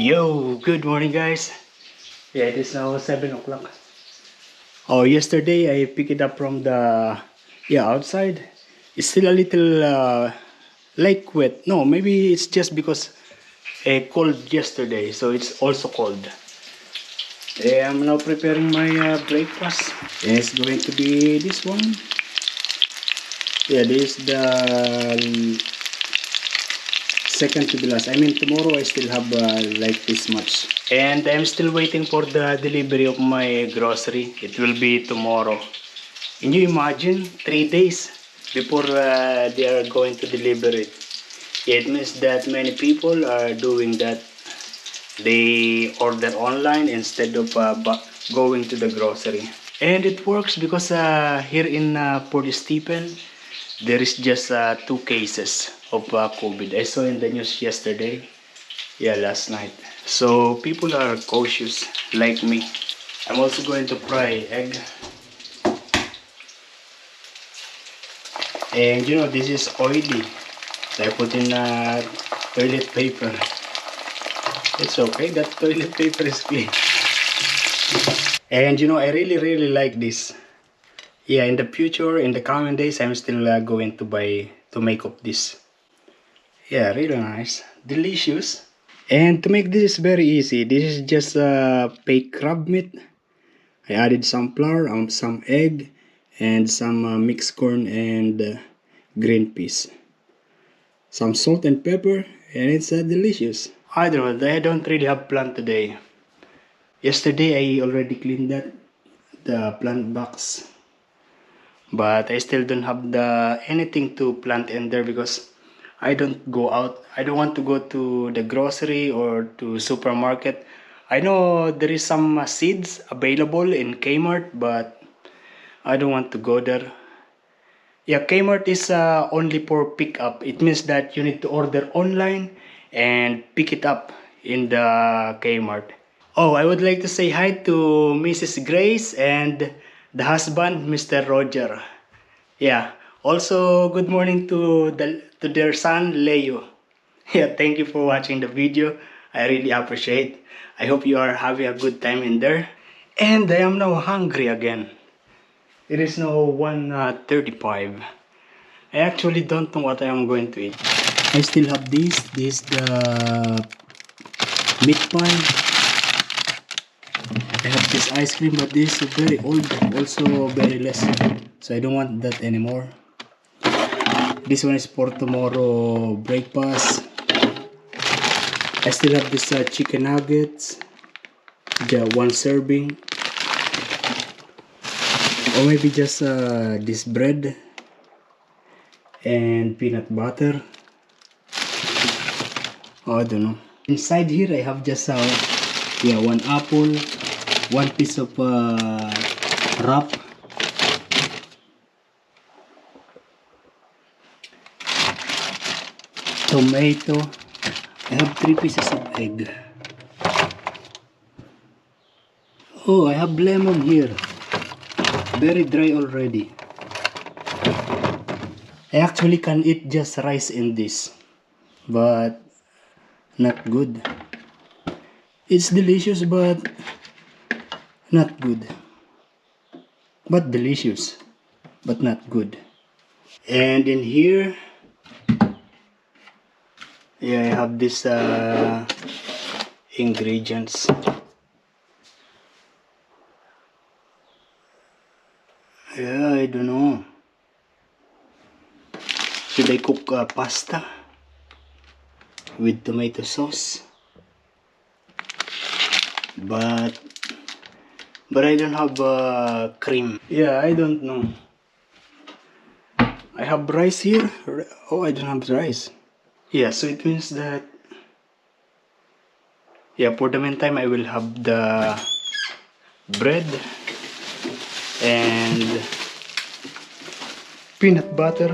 Yo, good morning guys. Yeah, it is now 7 o'clock. Oh, yesterday I picked it up from the outside. It's still a little like wet. No, maybe it's just because cold yesterday, so it's also cold. I'm now preparing my breakfast. It's going to be this one. Yeah, this is the second to the last. I mean, tomorrow I still have like this much. And I'm still waiting for the delivery of my grocery. It will be tomorrow. Can you imagine 3 days before they are going to deliver it? It means that many people are doing that. They order online instead of going to the grocery. And it works because here in Port Stephen, there is just 2 cases of COVID. I saw in the news yesterday. Yeah, last night. So people are cautious like me. I'm also going to fry egg. And you know, this is oily. So I put in toilet paper. It's okay, that toilet paper is clean. And you know, I really like this. Yeah, in the future, in the coming days, I'm still going to buy, to make up this. Yeah, really nice. Delicious. And to make this is very easy. This is just baked crab meat. I added some flour, some egg, and some mixed corn and green peas. Some salt and pepper, and it's delicious. I don't know, I don't really have plant today. Yesterday I already cleaned the plant box. But I still don't have anything to plant in there because I don't go out. I don't want to go to the grocery or to supermarket. I know there is some seeds available in Kmart, but I don't want to go there. Yeah, Kmart is only for pickup. It means that you need to order online and pick it up in the Kmart. Oh, I would like to say hi to Mrs. Grace and the husband, Mr. Roger. Yeah. Also, good morning to their son, Leo. Yeah, thank you for watching the video. I really appreciate. I hope you are having a good time in there. And I am now hungry again. It is now 1:35. I actually don't know what I am going to eat. I still have this. This the meat pie. I have this ice cream, but this is very old, also very less. So I don't want that anymore. This one is for tomorrow breakfast. I still have this chicken nuggets, the one serving, or maybe just this bread and peanut butter. Oh, I don't know. Inside here I have just one apple, one piece of wrap, tomato. I have 3 pieces of egg. Oh, I have lemon here. Very dry already. I actually can eat just rice in this, but not good. It's delicious, but not good. But delicious, but not good. And in here, yeah, I have this ingredients. Yeah, I don't know. Should I cook pasta with tomato sauce? But I don't have cream. Yeah, I don't know. I have rice here. Oh, I don't have rice. Yeah, so it means that, yeah, for the meantime I will have the bread and peanut butter.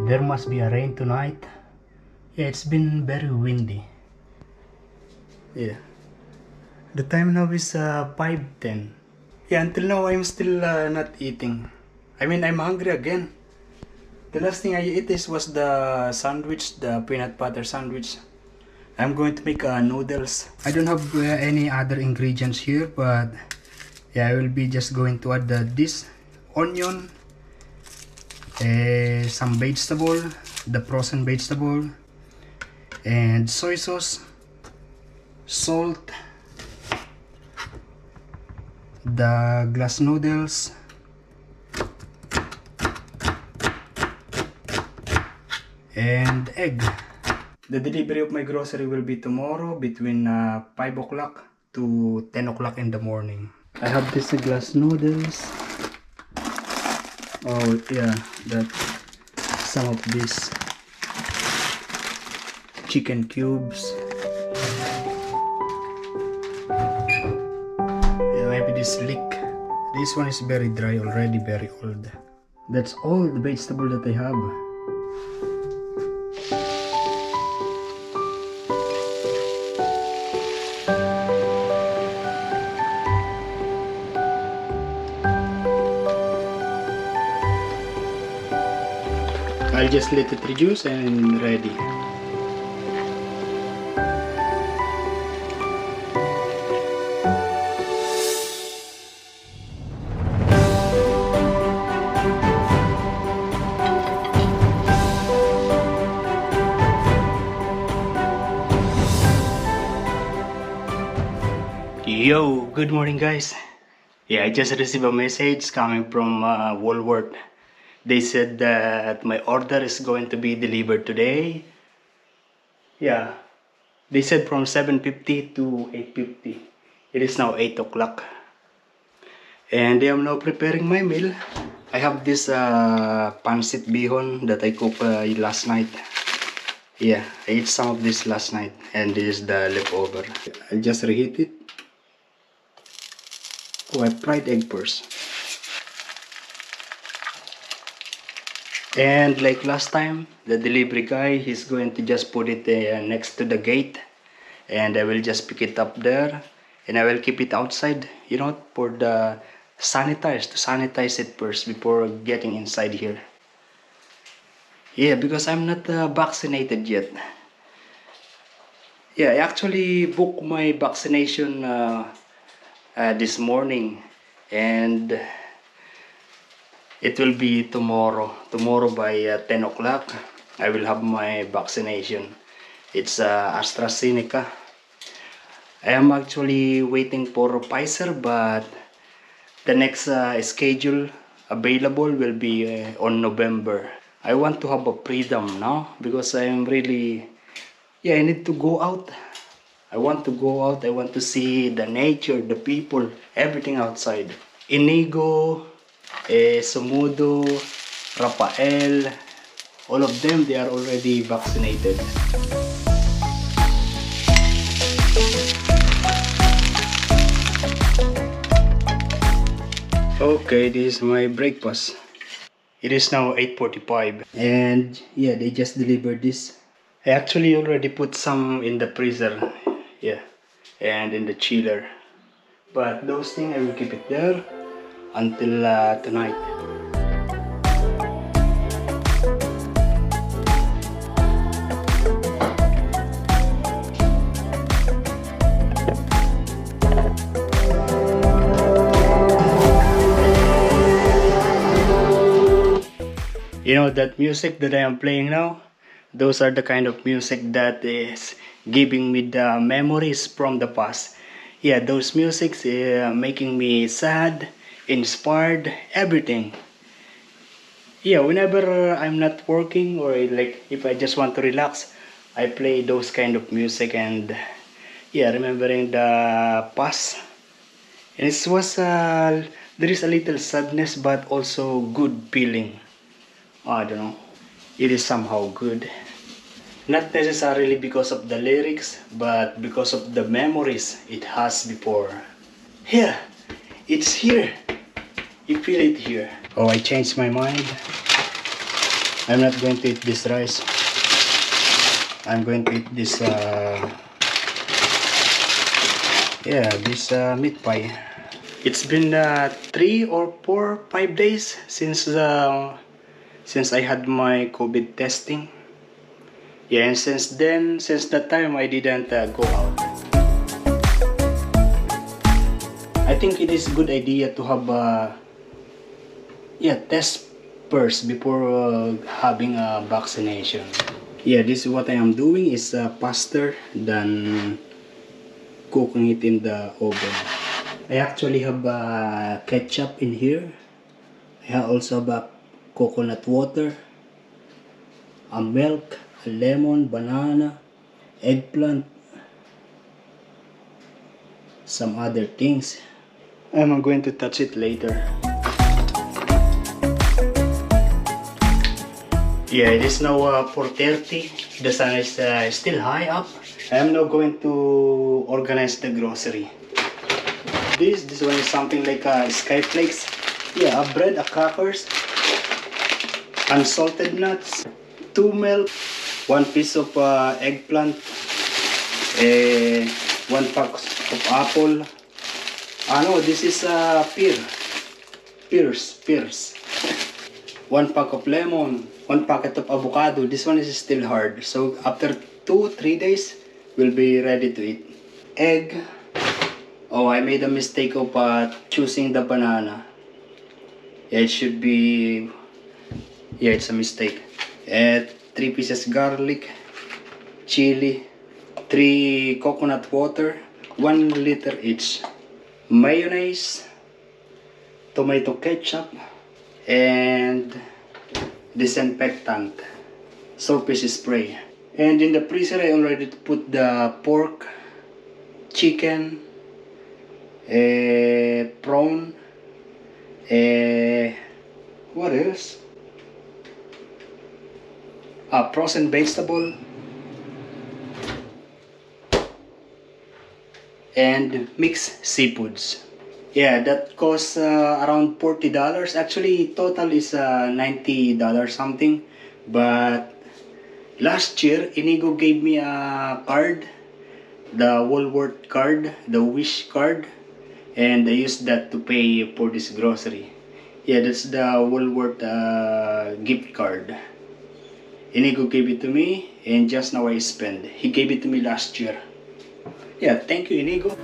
There must be a rain tonight. Yeah, it's been very windy. Yeah. The time now is 5:10. Yeah, until now I'm still not eating. I mean, I'm hungry again. The last thing I ate was the sandwich, the peanut butter sandwich. I'm going to make noodles. I don't have any other ingredients here, but yeah, I will be just going to add this onion, some vegetable, the frozen vegetable, and soy sauce, salt, the glass noodles, and egg. The delivery of my grocery will be tomorrow between 5 o'clock to 10 o'clock in the morning. I have this glass noodles. Oh yeah, that some of these chicken cubes. Yeah, maybe this leek. This one is very dry already, very old. That's all the vegetable that I have. I'll just let it reduce and ready. Yo, good morning guys. Yeah, I just received a message coming from Walmart. They said that my order is going to be delivered today. Yeah, they said from 7:50 to 8:50. It is now 8 o'clock. And I am now preparing my meal. I have this pancit bihon that I cooked last night. Yeah, I ate some of this last night and this is the leftover. I'll just reheat it. Oh, I fried egg first. And like last time, the delivery guy, he's going to just put it next to the gate, and I will just pick it up there, and I will keep it outside, you know, for the to sanitize it first before getting inside here. Yeah, because I'm not vaccinated yet. Yeah, I actually booked my vaccination this morning, and it will be tomorrow. Tomorrow by 10 o'clock, I will have my vaccination. It's AstraZeneca. I am actually waiting for Pfizer, but the next schedule available will be on November. I want to have a freedom now because I am really, yeah, I need to go out. I want to go out. I want to see the nature, the people, everything outside. Inigo, Sumudo, Rafael, all of them, they are already vaccinated. Okay, this is my breakfast. It is now 8:45 and yeah, they just delivered this. I actually already put some in the freezer, yeah, and in the chiller. But those things I will keep it there until tonight. You know that music that I am playing now? Those are the kind of music that is giving me the memories from the past. Yeah, those musics making me sad, inspired, everything. Yeah, whenever I'm not working or like if I just want to relax, I play those kind of music and yeah, remembering the past. And it was there is a little sadness but also good feeling. I don't know. It is somehow good. Not necessarily because of the lyrics, but because of the memories it has before. Here, it's here. You feel it here. Oh, I changed my mind. I'm not going to eat this rice. I'm going to eat this, yeah, this meat pie. It's been 3 or 4, 5 days since I had my COVID testing. Yeah, and since that time, I didn't go out. I think it is a good idea to have test first before having a vaccination. Yeah, this is what I am doing is faster than cooking it in the oven. I actually have ketchup in here. I also have coconut water, a milk, a lemon, banana, eggplant, some other things. I'm going to touch it later. Yeah, it is now 4:30. The sun is still high up. I am now going to organize the grocery. This one is something like sky flakes. Yeah, a bread, a crackers, unsalted nuts, 2 milk, 1 piece of eggplant, 1 pack of apple. No, this is pears. 1 pack of lemon, 1 packet of avocado. This one is still hard. So after 2-3 days, we'll be ready to eat. Egg. Oh, I made a mistake of choosing the banana. Yeah, it should be... Yeah, it's a mistake. 3 pieces garlic, chili, 3 coconut water, 1 liter each. Mayonnaise, tomato ketchup, and disinfectant, surface spray. And in the freezer, I already put the pork, chicken, prawn, what else? Frozen vegetable, and mixed seafoods. Yeah, that costs around $40. Actually, total is $90 something. But last year, Inigo gave me a card, the Walmart card, the Wish card, and I used that to pay for this grocery. Yeah, that's the Walmart gift card. Inigo gave it to me, and just now I spend. He gave it to me last year. Yeah, thank you, Inigo.